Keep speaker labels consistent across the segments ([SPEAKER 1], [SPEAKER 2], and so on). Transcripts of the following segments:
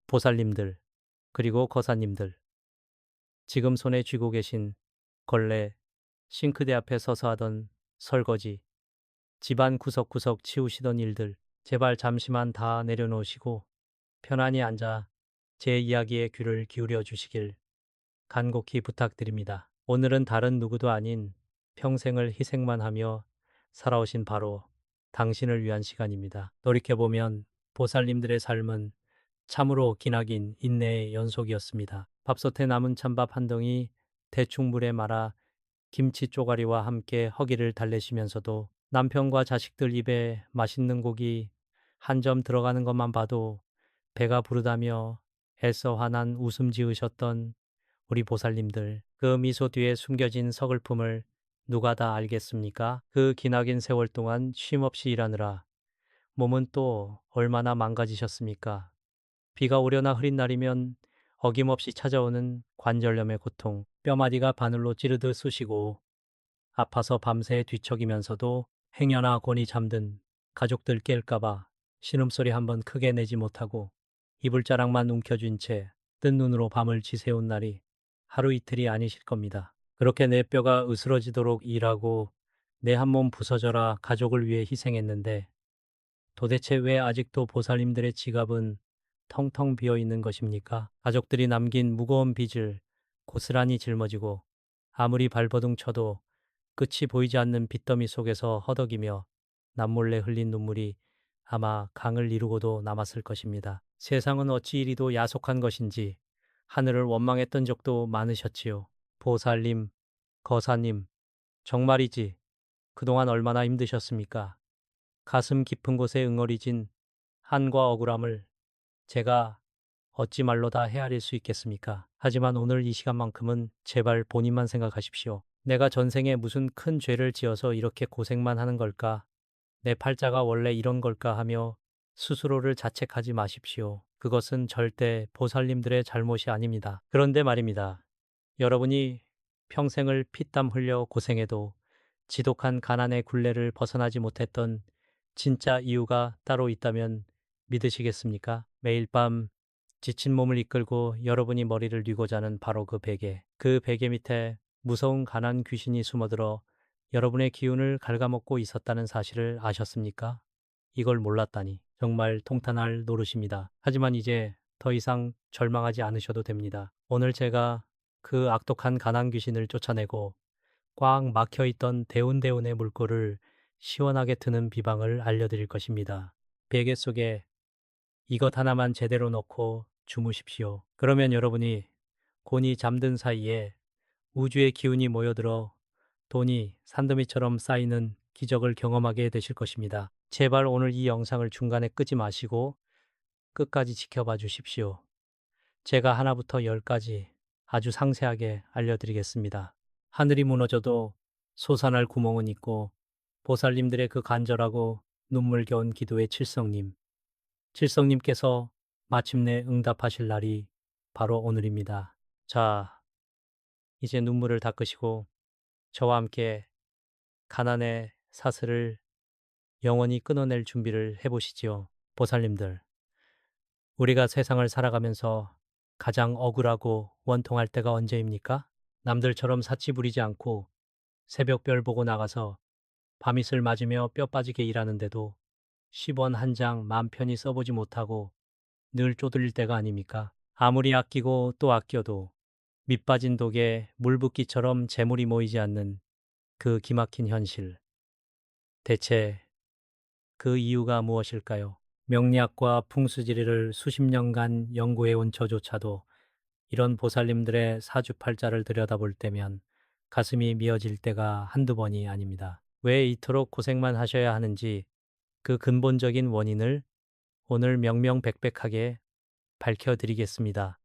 [SPEAKER 1] 보살님들, 그리고 거사님들, 지금 손에 쥐고 계신 걸레, 싱크대 앞에 서서 하던 설거지, 집안 구석구석 치우시던 일들, 제발 잠시만 다 내려놓으시고 편안히 앉아 제 이야기에 귀를 기울여 주시길 간곡히 부탁드립니다. 오늘은 다른 누구도 아닌 평생을 희생만 하며 살아오신 바로 당신을 위한 시간입니다. 돌이켜보면 보살님들의 삶은 참으로 기나긴 인내의 연속이었습니다. 밥솥에 남은 찬밥 한 덩이 대충 물에 말아 김치 쪼가리와 함께 허기를 달래시면서도 남편과 자식들 입에 맛있는 고기 한 점 들어가는 것만 봐도 배가 부르다며 애써 환한 웃음 지으셨던 우리 보살님들, 그 미소 뒤에 숨겨진 서글픔을 누가 다 알겠습니까? 그 기나긴 세월 동안 쉼없이 일하느라 몸은 또 얼마나 망가지셨습니까? 비가 오려나 흐린 날이면 어김없이 찾아오는 관절염의 고통, 뼈마디가 바늘로 찌르듯 쑤시고 아파서 밤새 뒤척이면서도 행여나 곤히 잠든 가족들 깰까봐 신음소리 한번 크게 내지 못하고 이불자락만 움켜쥔 채 뜬 눈으로 밤을 지새운 날이 하루 이틀이 아니실 겁니다. 그렇게 내 뼈가 으스러지도록 일하고 내 한 몸 부서져라 가족을 위해 희생했는데 도대체 왜 아직도 보살님들의 지갑은 텅텅 비어 있는 것입니까? 가족들이 남긴 무거운 빚을 고스란히 짊어지고 아무리 발버둥 쳐도 끝이 보이지 않는 빚더미 속에서 허덕이며 남몰래 흘린 눈물이 아마 강을 이루고도 남았을 것입니다. 세상은 어찌 이리도 야속한 것인지 하늘을 원망했던 적도 많으셨지요. 보살님, 거사님, 정말이지 그동안 얼마나 힘드셨습니까? 가슴 깊은 곳에 응어리진 한과 억울함을 제가 어찌 말로 다 헤아릴 수 있겠습니까? 하지만 오늘 이 시간만큼은 제발 본인만 생각하십시오. 내가 전생에 무슨 큰 죄를 지어서 이렇게 고생만 하는 걸까? 내 팔자가 원래 이런 걸까 하며 스스로를 자책하지 마십시오. 그것은 절대 보살님들의 잘못이 아닙니다. 그런데 말입니다. 여러분이 평생을 피땀 흘려 고생해도 지독한 가난의 굴레를 벗어나지 못했던 진짜 이유가 따로 있다면 믿으시겠습니까? 매일 밤 지친 몸을 이끌고 여러분이 머리를 뉘고 자는 바로 그 베개 밑에 무서운 가난 귀신이 숨어들어 여러분의 기운을 갉아먹고 있었다는 사실을 아셨습니까? 이걸 몰랐다니 정말 통탄할 노릇입니다. 하지만 이제 더 이상 절망하지 않으셔도 됩니다. 오늘 제가 그 악독한 가난 귀신을 쫓아내고 꽉 막혀있던 대운대운의 물꼬를 시원하게 트는 비방을 알려드릴 것입니다. 베개 속에 이것 하나만 제대로 넣고 주무십시오. 그러면 여러분이 곤히 잠든 사이에 우주의 기운이 모여들어 돈이 산더미처럼 쌓이는 기적을 경험하게 되실 것입니다. 제발 오늘 이 영상을 중간에 끄지 마시고 끝까지 지켜봐 주십시오. 제가 하나부터 열까지 아주 상세하게 알려드리겠습니다. 하늘이 무너져도 솟아날 구멍은 있고 보살님들의 그 간절하고 눈물겨운 기도의 칠성님, 칠성님께서 마침내 응답하실 날이 바로 오늘입니다. 자, 이제 눈물을 닦으시고 저와 함께 가난의 사슬을 영원히 끊어낼 준비를 해보시지요. 보살님들, 우리가 세상을 살아가면서 가장 억울하고 원통할 때가 언제입니까? 남들처럼 사치 부리지 않고 새벽별 보고 나가서 밤이슬 맞으며 뼈 빠지게 일하는데도 10원 한 장 맘 편히 써보지 못하고 늘 쪼들릴 때가 아닙니까? 아무리 아끼고 또 아껴도 밑 빠진 독에 물 붓기처럼 재물이 모이지 않는 그 기막힌 현실. 대체 그 이유가 무엇일까요? 명리학과 풍수지리를 수십 년간 연구해온 저조차도 이런 보살님들의 사주팔자를 들여다볼 때면 가슴이 미어질 때가 한두 번이 아닙니다. 왜 이토록 고생만 하셔야 하는지 그 근본적인 원인을 오늘 명명백백하게 밝혀드리겠습니다.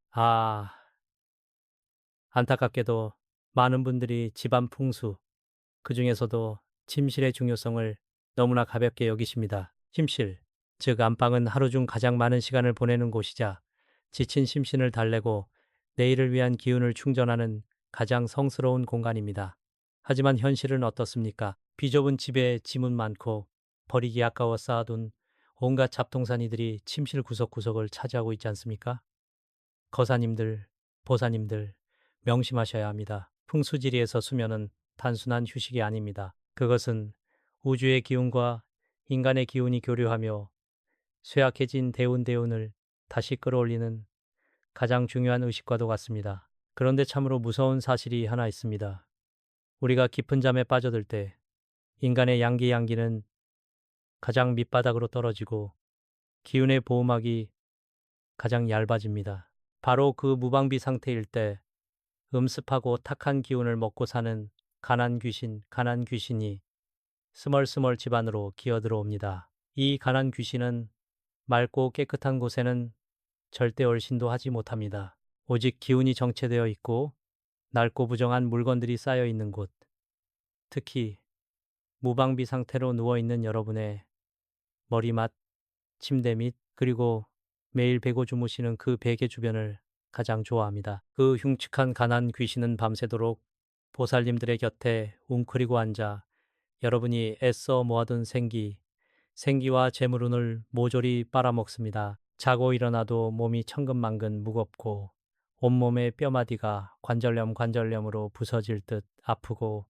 [SPEAKER 1] 안타깝게도 많은 분들이 집안 풍수, 그 중에서도 침실의 중요성을 너무나 가볍게 여기십니다. 침실, 즉 안방은 하루 중 가장 많은 시간을 보내는 곳이자 지친 심신을 달래고 내일을 위한 기운을 충전하는 가장 성스러운 공간입니다. 하지만 현실은 어떻습니까? 비좁은 집에 짐은 많고 버리기 아까워 쌓아둔 온갖 잡동사니들이 침실 구석구석을 차지하고 있지 않습니까? 거사님들, 보사님들, 명심하셔야 합니다. 풍수지리에서 수면은 단순한 휴식이 아닙니다. 그것은 우주의 기운과 인간의 기운이 교류하며 쇠약해진 대운대운을 다시 끌어올리는 가장 중요한 의식과도 같습니다. 그런데 참으로 무서운 사실이 하나 있습니다. 우리가 깊은 잠에 빠져들 때 인간의 양기는 가장 밑바닥으로 떨어지고 기운의 보호막이 가장 얇아집니다. 바로 그 무방비 상태일 때 음습하고 탁한 기운을 먹고 사는 가난 귀신이 스멀스멀 집 안으로 기어들어옵니다. 이 가난 귀신은 맑고 깨끗한 곳에는 절대 얼씬도 하지 못합니다. 오직 기운이 정체되어 있고 낡고 부정한 물건들이 쌓여 있는 곳, 특히 무방비 상태로 누워있는 여러분의 머리맡, 침대 밑, 그리고 매일 베고 주무시는 그 베개 주변을 가장 좋아합니다. 그 흉측한 가난 귀신은 밤새도록 보살님들의 곁에 웅크리고 앉아 여러분이 애써 모아둔 생기와 재물운을 모조리 빨아먹습니다. 자고 일어나도 몸이 천근만근 무겁고 온몸의 뼈마디가 관절염으로 부서질 듯 아프고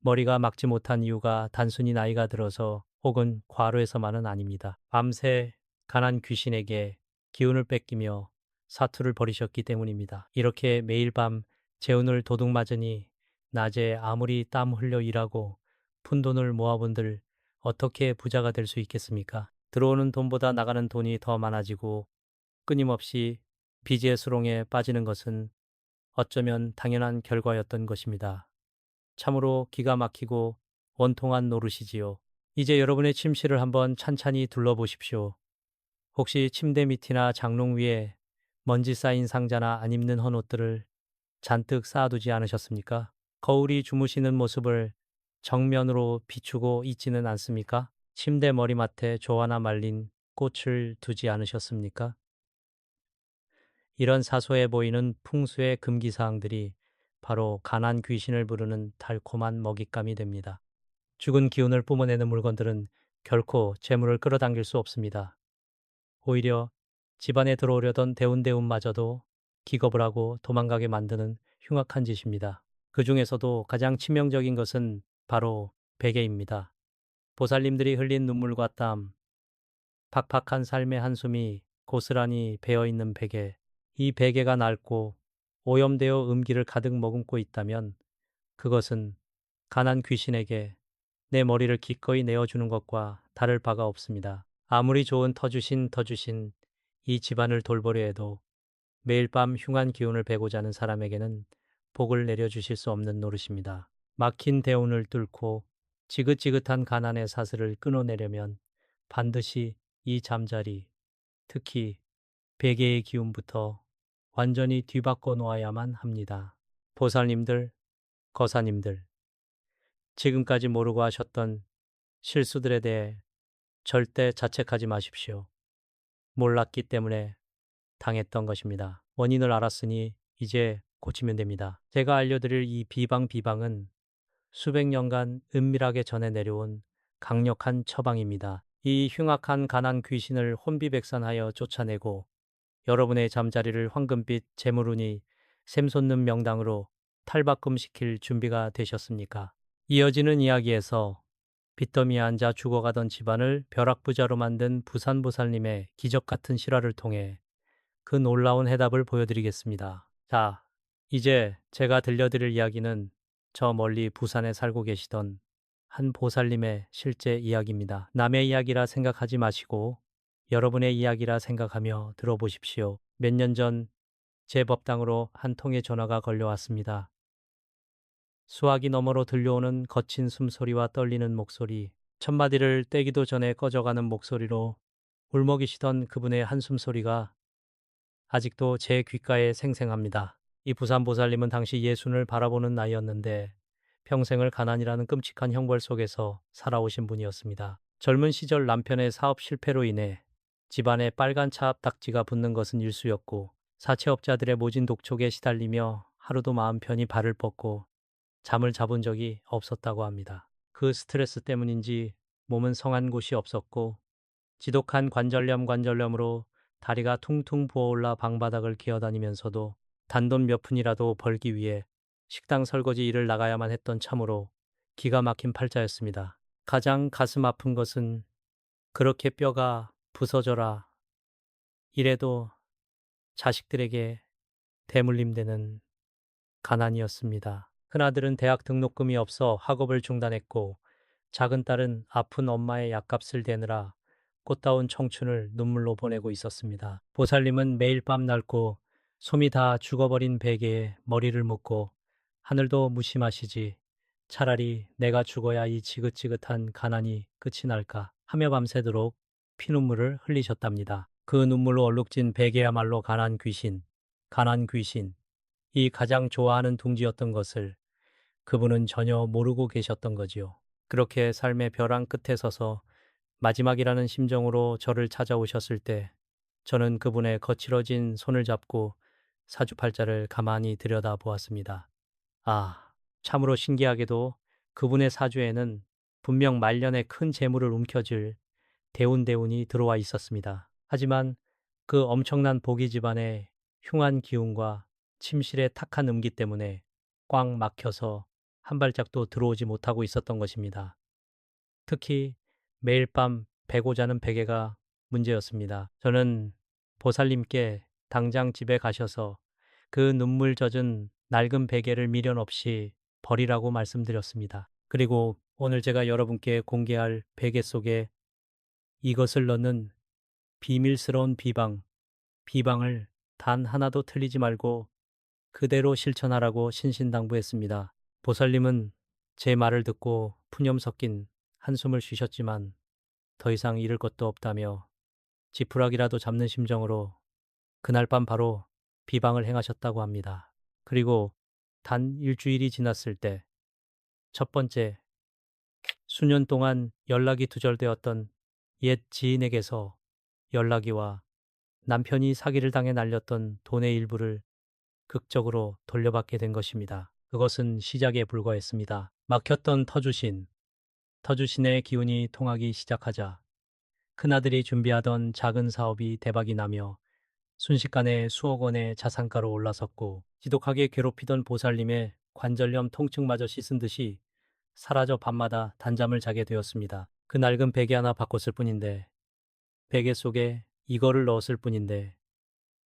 [SPEAKER 1] 머리가 막지 못한 이유가 단순히 나이가 들어서 혹은 과로해서만은 아닙니다. 밤새 가난 귀신에게 기운을 뺏기며 사투를 벌이셨기 때문입니다. 이렇게 매일 밤 재운을 도둑맞으니 낮에 아무리 땀 흘려 일하고 푼돈을 모아본들 어떻게 부자가 될 수 있겠습니까? 들어오는 돈보다 나가는 돈이 더 많아지고 끊임없이 빚의 수렁에 빠지는 것은 어쩌면 당연한 결과였던 것입니다. 참으로 기가 막히고 원통한 노릇이지요. 이제 여러분의 침실을 한번 찬찬히 둘러보십시오. 혹시 침대 밑이나 장롱 위에 먼지 쌓인 상자나 안 입는 헌옷들을 잔뜩 쌓아두지 않으셨습니까? 거울이 주무시는 모습을 정면으로 비추고 있지는 않습니까? 침대 머리맡에 조화나 말린 꽃을 두지 않으셨습니까? 이런 사소해 보이는 풍수의 금기사항들이 바로 가난 귀신을 부르는 달콤한 먹잇감이 됩니다. 죽은 기운을 뿜어내는 물건들은 결코 재물을 끌어당길 수 없습니다. 오히려 집안에 들어오려던 대운마저도 기겁을 하고 도망가게 만드는 흉악한 짓입니다. 그 중에서도 가장 치명적인 것은 바로 베개입니다. 보살님들이 흘린 눈물과 땀, 팍팍한 삶의 한숨이 고스란히 배어있는 베개. 이 베개가 낡고 오염되어 음기를 가득 머금고 있다면 그것은 가난 귀신에게 내 머리를 기꺼이 내어주는 것과 다를 바가 없습니다. 아무리 좋은 터주신 이 집안을 돌보려 해도 매일 밤 흉한 기운을 베고자 하는 사람에게는 복을 내려주실 수 없는 노릇입니다. 막힌 대운을 뚫고 지긋지긋한 가난의 사슬을 끊어내려면 반드시 이 잠자리, 특히 베개의 기운부터 완전히 뒤바꿔 놓아야만 합니다. 보살님들, 거사님들, 지금까지 모르고 하셨던 실수들에 대해 절대 자책하지 마십시오. 몰랐기 때문에 당했던 것입니다. 원인을 알았으니 이제 고치면 됩니다. 제가 알려드릴 이 비방은 수백 년간 은밀하게 전해 내려온 강력한 처방입니다. 이 흉악한 가난 귀신을 혼비백산하여 쫓아내고 여러분의 잠자리를 황금빛 재물운이 샘솟는 명당으로 탈바꿈시킬 준비가 되셨습니까? 이어지는 이야기에서 빚더미에 앉아 죽어가던 집안을 벼락부자로 만든 부산보살님의 기적같은 실화를 통해 그 놀라운 해답을 보여드리겠습니다. 자, 이제 제가 들려드릴 이야기는 저 멀리 부산에 살고 계시던 한 보살님의 실제 이야기입니다. 남의 이야기라 생각하지 마시고 여러분의 이야기라 생각하며 들어보십시오. 몇 년 전 제 법당으로 한 통의 전화가 걸려왔습니다. 수화기 너머로 들려오는 거친 숨소리와 떨리는 목소리, 첫마디를 떼기도 전에 꺼져가는 목소리로 울먹이시던 그분의 한숨소리가 아직도 제 귓가에 생생합니다. 이 부산보살님은 당시 예순을 바라보는 나이였는데 평생을 가난이라는 끔찍한 형벌 속에서 살아오신 분이었습니다. 젊은 시절 남편의 사업 실패로 인해 집안에 빨간 차압 딱지가 붙는 것은 일쑤였고 사채업자들의 모진 독촉에 시달리며 하루도 마음 편히 발을 뻗고 잠을 잡은 적이 없었다고 합니다. 그 스트레스 때문인지 몸은 성한 곳이 없었고 지독한 관절염으로 다리가 퉁퉁 부어올라 방바닥을 기어다니면서도 단돈 몇 푼이라도 벌기 위해 식당 설거지 일을 나가야만 했던 참으로 기가 막힌 팔자였습니다. 가장 가슴 아픈 것은 그렇게 뼈가 부서져라 이래도 자식들에게 대물림되는 가난이었습니다. 큰아들은 대학 등록금이 없어 학업을 중단했고 작은 딸은 아픈 엄마의 약값을 대느라 꽃다운 청춘을 눈물로 보내고 있었습니다. 보살님은 매일 밤 낡고 솜이 다 죽어버린 베개에 머리를 묻고 하늘도 무심하시지 차라리 내가 죽어야 이 지긋지긋한 가난이 끝이 날까 하며 밤새도록 피눈물을 흘리셨답니다. 그 눈물로 얼룩진 베개야말로 가난 귀신, 가난 귀신. 이 가장 좋아하는 둥지였던 것을 그분은 전혀 모르고 계셨던 거지요. 그렇게 삶의 벼랑 끝에 서서 마지막이라는 심정으로 저를 찾아오셨을 때 저는 그분의 거칠어진 손을 잡고 사주팔자를 가만히 들여다보았습니다. 아, 참으로 신기하게도 그분의 사주에는 분명 말년에 큰 재물을 움켜쥘 대운대운이 들어와 있었습니다. 하지만 그 엄청난 보기 집안의 흉한 기운과 침실의 탁한 음기 때문에 꽉 막혀서 한 발짝도 들어오지 못하고 있었던 것입니다. 특히 매일 밤 베고 자는 베개가 문제였습니다. 저는 보살님께 당장 집에 가셔서 그 눈물 젖은 낡은 베개를 미련 없이 버리라고 말씀드렸습니다. 그리고 오늘 제가 여러분께 공개할 베개 속에 이것을 넣는 비밀스러운 비방을 단 하나도 틀리지 말고 그대로 실천하라고 신신당부했습니다. 보살님은 제 말을 듣고 푸념 섞인 한숨을 쉬셨지만 더 이상 잃을 것도 없다며 지푸라기라도 잡는 심정으로 그날 밤 바로 비방을 행하셨다고 합니다. 그리고 단 일주일이 지났을 때 첫 번째, 수년 동안 연락이 두절되었던 옛 지인에게서 연락이 와 남편이 사기를 당해 날렸던 돈의 일부를 극적으로 돌려받게 된 것입니다. 그것은 시작에 불과했습니다. 막혔던 터주신의 기운이 통하기 시작하자 큰아들이 준비하던 작은 사업이 대박이 나며 순식간에 수억 원의 자산가로 올라섰고 지독하게 괴롭히던 보살님의 관절염 통증마저 씻은 듯이 사라져 밤마다 단잠을 자게 되었습니다. 그 낡은 베개 하나 바꿨을 뿐인데 베개 속에 이거를 넣었을 뿐인데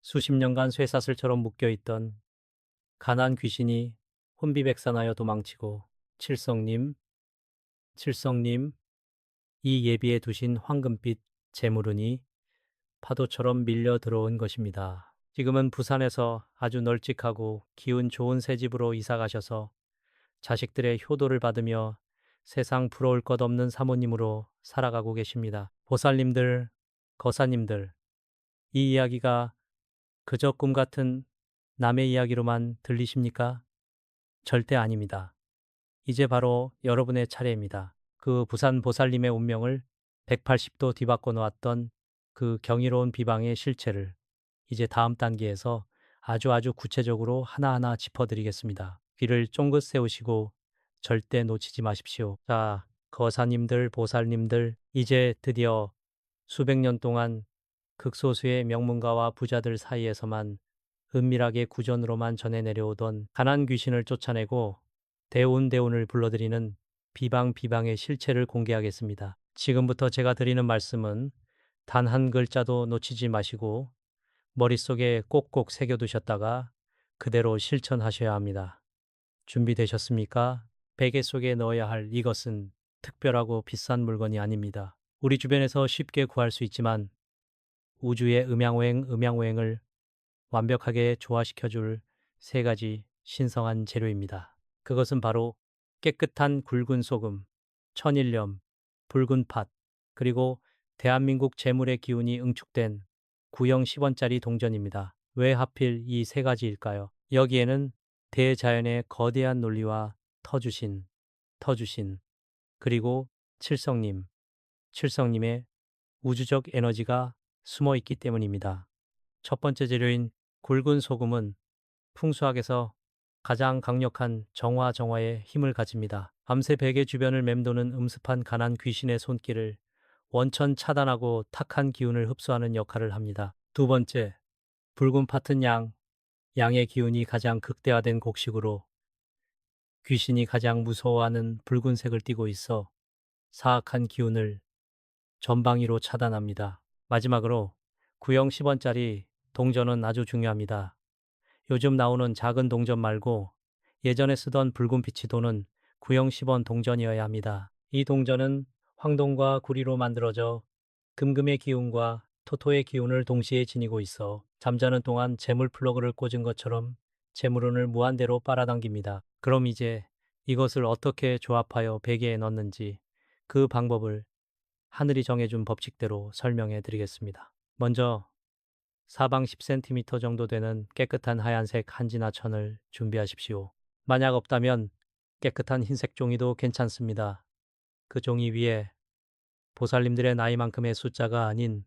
[SPEAKER 1] 수십 년간 쇠사슬처럼 묶여있던 가난 귀신이 혼비백산하여 도망치고 칠성님, 이 예비해 두신 황금빛 재물운이 파도처럼 밀려 들어온 것입니다. 지금은 부산에서 아주 널찍하고 기운 좋은 새 집으로 이사 가셔서 자식들의 효도를 받으며 세상 부러울 것 없는 사모님으로 살아가고 계십니다. 보살님들, 거사님들, 이 이야기가 그저 꿈 같은 남의 이야기로만 들리십니까? 절대 아닙니다. 이제 바로 여러분의 차례입니다. 그 부산 보살님의 운명을 180도 뒤바꿔 놓았던 그 경이로운 비방의 실체를 이제 다음 단계에서 아주 구체적으로 하나하나 짚어드리겠습니다. 귀를 쫑긋 세우시고 절대 놓치지 마십시오. 자, 거사님들, 보살님들, 이제 드디어 수백 년 동안 극소수의 명문가와 부자들 사이에서만 은밀하게 구전으로만 전해 내려오던 가난 귀신을 쫓아내고 대운을 불러들이는 비방의 실체를 공개하겠습니다. 지금부터 제가 드리는 말씀은 단 한 글자도 놓치지 마시고 머릿속에 꼭꼭 새겨두셨다가 그대로 실천하셔야 합니다. 준비되셨습니까? 베개 속에 넣어야 할 이것은 특별하고 비싼 물건이 아닙니다. 우리 주변에서 쉽게 구할 수 있지만 우주의 음양오행을 완벽하게 조화시켜줄 세 가지 신성한 재료입니다. 그것은 바로 깨끗한 굵은 소금, 천일염, 붉은 팥, 그리고 대한민국 재물의 기운이 응축된 구형 10원짜리 동전입니다. 왜 하필 이 세 가지일까요? 여기에는 대자연의 거대한 논리와 터주신, 그리고 칠성님의 우주적 에너지가 숨어 있기 때문입니다. 첫 번째 재료인 굵은 소금은 풍수학에서 가장 강력한 정화의 힘을 가집니다. 밤새 베개 주변을 맴도는 음습한 가난 귀신의 손길을 원천 차단하고 탁한 기운을 흡수하는 역할을 합니다. 두 번째, 붉은 파튼 양. 양의 기운이 가장 극대화된 곡식으로 귀신이 가장 무서워하는 붉은색을 띠고 있어 사악한 기운을 전방위로 차단합니다. 마지막으로 구형 10원짜리 동전은 아주 중요합니다. 요즘 나오는 작은 동전 말고 예전에 쓰던 붉은 빛이 도는 구형 10원 동전이어야 합니다. 이 동전은 황동과 구리로 만들어져 금금의 기운과 토토의 기운을 동시에 지니고 있어 잠자는 동안 재물 플러그를 꽂은 것처럼 재물운을 무한대로 빨아당깁니다. 그럼 이제 이것을 어떻게 조합하여 베개에 넣는지 그 방법을 하늘이 정해준 법칙대로 설명해 드리겠습니다. 먼저 사방 10cm 정도 되는 깨끗한 하얀색 한지나 천을 준비하십시오. 만약 없다면 깨끗한 흰색 종이도 괜찮습니다. 그 종이 위에 보살님들의 나이만큼의 숫자가 아닌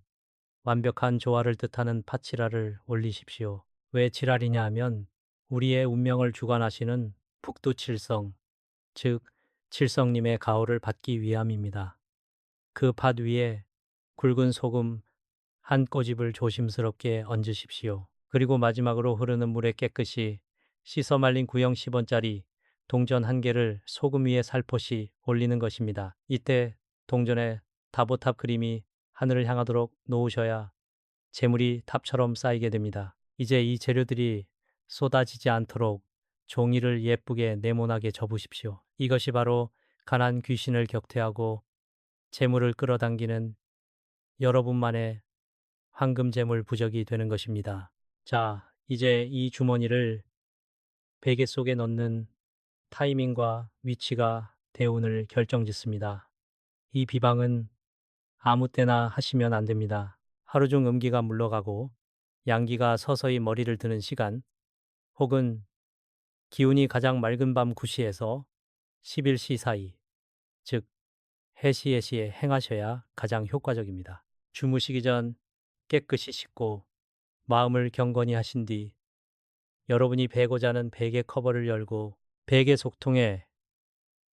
[SPEAKER 1] 완벽한 조화를 뜻하는 파치라를 올리십시오. 왜 칠할이냐 하면 우리의 운명을 주관하시는 북두칠성, 즉 칠성님의 가호를 받기 위함입니다. 그 팥 위에 굵은 소금 한 꼬집을 조심스럽게 얹으십시오. 그리고 마지막으로 흐르는 물에 깨끗이 씻어 말린 구형 10원짜리 동전 한 개를 소금 위에 살포시 올리는 것입니다. 이때 동전에 다보탑 그림이 하늘을 향하도록 놓으셔야 재물이 탑처럼 쌓이게 됩니다. 이제 이 재료들이 쏟아지지 않도록 종이를 예쁘게 네모나게 접으십시오. 이것이 바로 가난 귀신을 격퇴하고 재물을 끌어당기는 여러분만의 황금 재물 부적이 되는 것입니다. 자, 이제 이 주머니를 베개 속에 넣는 타이밍과 위치가 대운을 결정짓습니다. 이 비방은 아무 때나 하시면 안 됩니다. 하루 중 음기가 물러가고 양기가 서서히 머리를 드는 시간, 혹은 기운이 가장 맑은 밤 9시에서 11시 사이, 즉 해시의 시에 행하셔야 가장 효과적입니다. 주무시기 전 깨끗이 씻고 마음을 경건히 하신 뒤 여러분이 베고자 하는 베개 커버를 열고 베개 속통에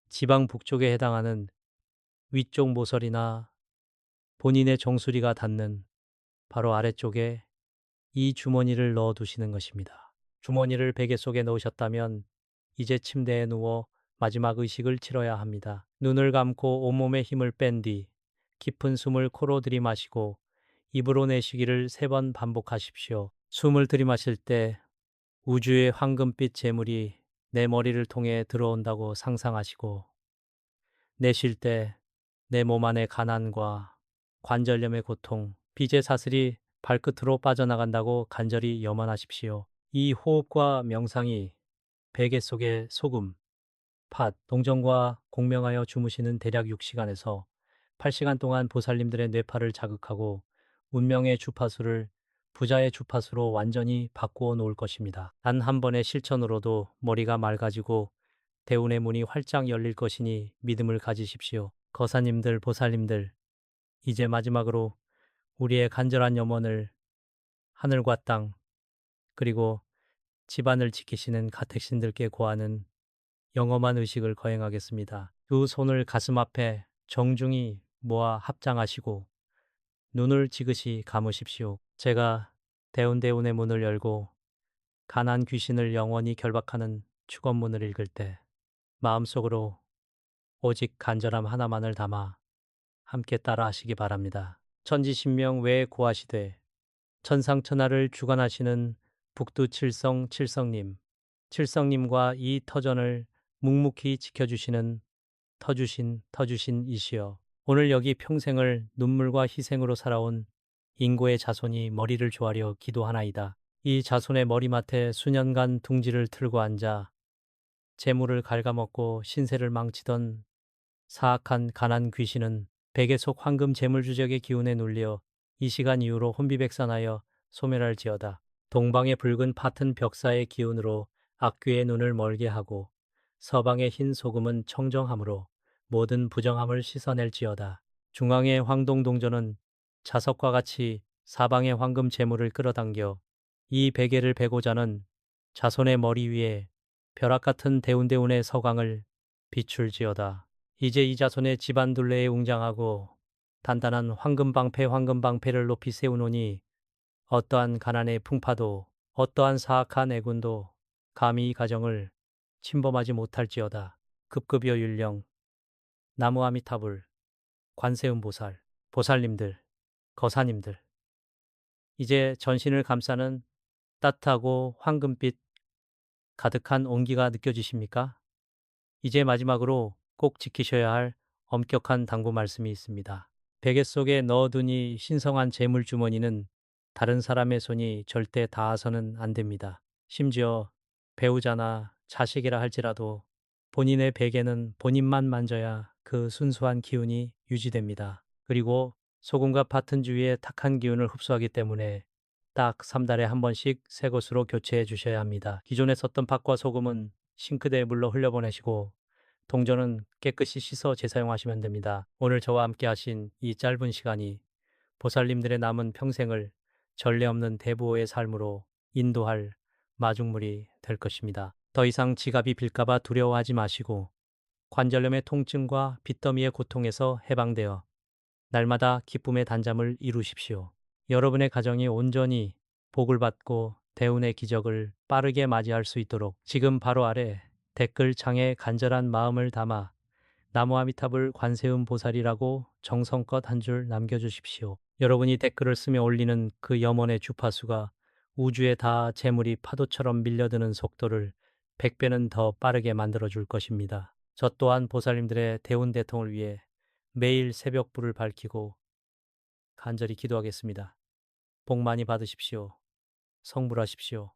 [SPEAKER 1] 지방 북쪽에 해당하는 위쪽 모서리나 본인의 정수리가 닿는 바로 아래쪽에 이 주머니를 넣어 두시는 것입니다. 주머니를 베개 속에 넣으셨다면 이제 침대에 누워 마지막 의식을 치러야 합니다. 눈을 감고 온몸에 힘을 뺀 뒤 깊은 숨을 코로 들이마시고 입으로 내쉬기를 3번 반복하십시오. 숨을 들이마실 때 우주의 황금빛 재물이 내 머리를 통해 들어온다고 상상하시고, 내쉴 때 내 몸 안의 가난과 관절염의 고통, 빚의 사슬이 발끝으로 빠져나간다고 간절히 염원하십시오. 이 호흡과 명상이 베개 속의 소금, 팥, 동정과 공명하여 주무시는 대략 6시간에서 8시간 동안 보살님들의 뇌파를 자극하고 운명의 주파수를 부자의 주파수로 완전히 바꾸어 놓을 것입니다. 단 한 번의 실천으로도 머리가 맑아지고 대운의 문이 활짝 열릴 것이니 믿음을 가지십시오. 거사님들, 보살님들, 이제 마지막으로 우리의 간절한 염원을 하늘과 땅, 그리고 집안을 지키시는 가택신들께 고하는 영험한 의식을 거행하겠습니다. 두 손을 가슴 앞에 정중히 모아 합장하시고 눈을 지그시 감으십시오. 제가 대운대운의 문을 열고 가난 귀신을 영원히 결박하는 축원문을 읽을 때 마음속으로 오직 간절함 하나만을 담아 함께 따라 하시기 바랍니다. 천지신명 외에 고하시되 천상천하를 주관하시는 북두 칠성님, 칠성님과 이 터전을 묵묵히 지켜주시는 터주신이시여, 오늘 여기 평생을 눈물과 희생으로 살아온 인고의 자손이 머리를 조아려 기도하나이다. 이 자손의 머리맡에 수년간 둥지를 틀고 앉아 재물을 갉아먹고 신세를 망치던 사악한 가난 귀신은 베개 속 황금 재물주적의 기운에 눌려 이 시간 이후로 혼비백산하여 소멸할지어다. 동방의 붉은 파튼 벽사의 기운으로 악귀의 눈을 멀게 하고 서방의 흰 소금은 청정함으로 모든 부정함을 씻어낼지어다. 중앙의 황동동전은 자석과 같이 사방의 황금 재물을 끌어당겨 이 베개를 베고자는 자손의 머리 위에 벼락 같은 대운대운의 서광을 비출지어다. 이제 이 자손의 집안 둘레에 웅장하고 단단한 황금방패를 높이 세우노니 어떠한 가난의 풍파도 어떠한 사악한 애군도 감히 이 가정을 침범하지 못할지어다. 급급여 율령 나무 아미타불 관세음보살 보살님들 거사님들 이제 전신을 감싸는 따뜻하고 황금빛 가득한 온기가 느껴지십니까? 이제 마지막으로 꼭 지키셔야 할 엄격한 당부 말씀이 있습니다. 베개 속에 넣어두니 신성한 재물주머니는 다른 사람의 손이 절대 닿아서는 안 됩니다. 심지어 배우자나 자식이라 할지라도 본인의 베개는 본인만 만져야 그 순수한 기운이 유지됩니다. 그리고 소금과 파튼 주위의 탁한 기운을 흡수하기 때문에 딱 3달에 한 번씩 새 것으로 교체해 주셔야 합니다. 기존에 썼던 팥과 소금은 싱크대에 물로 흘려보내시고 동전은 깨끗이 씻어 재사용하시면 됩니다. 오늘 저와 함께 하신 이 짧은 시간이 보살님들의 남은 평생을 전례 없는 대부호의 삶으로 인도할 마중물이 될 것입니다. 더 이상 지갑이 빌까봐 두려워하지 마시고 관절염의 통증과 빚더미의 고통에서 해방되어 날마다 기쁨의 단잠을 이루십시오. 여러분의 가정이 온전히 복을 받고 대운의 기적을 빠르게 맞이할 수 있도록 지금 바로 아래 댓글 창에 간절한 마음을 담아 나무아미탑을 관세음 보살이라고 정성껏 한 줄 남겨주십시오. 여러분이 댓글을 쓰며 올리는 그 염원의 주파수가 우주에 다 재물이 파도처럼 밀려드는 속도를 100배는 더 빠르게 만들어줄 것입니다. 저 또한 보살님들의 대운 대통을 위해 매일 새벽불을 밝히고 간절히 기도하겠습니다. 복 많이 받으십시오. 성불하십시오.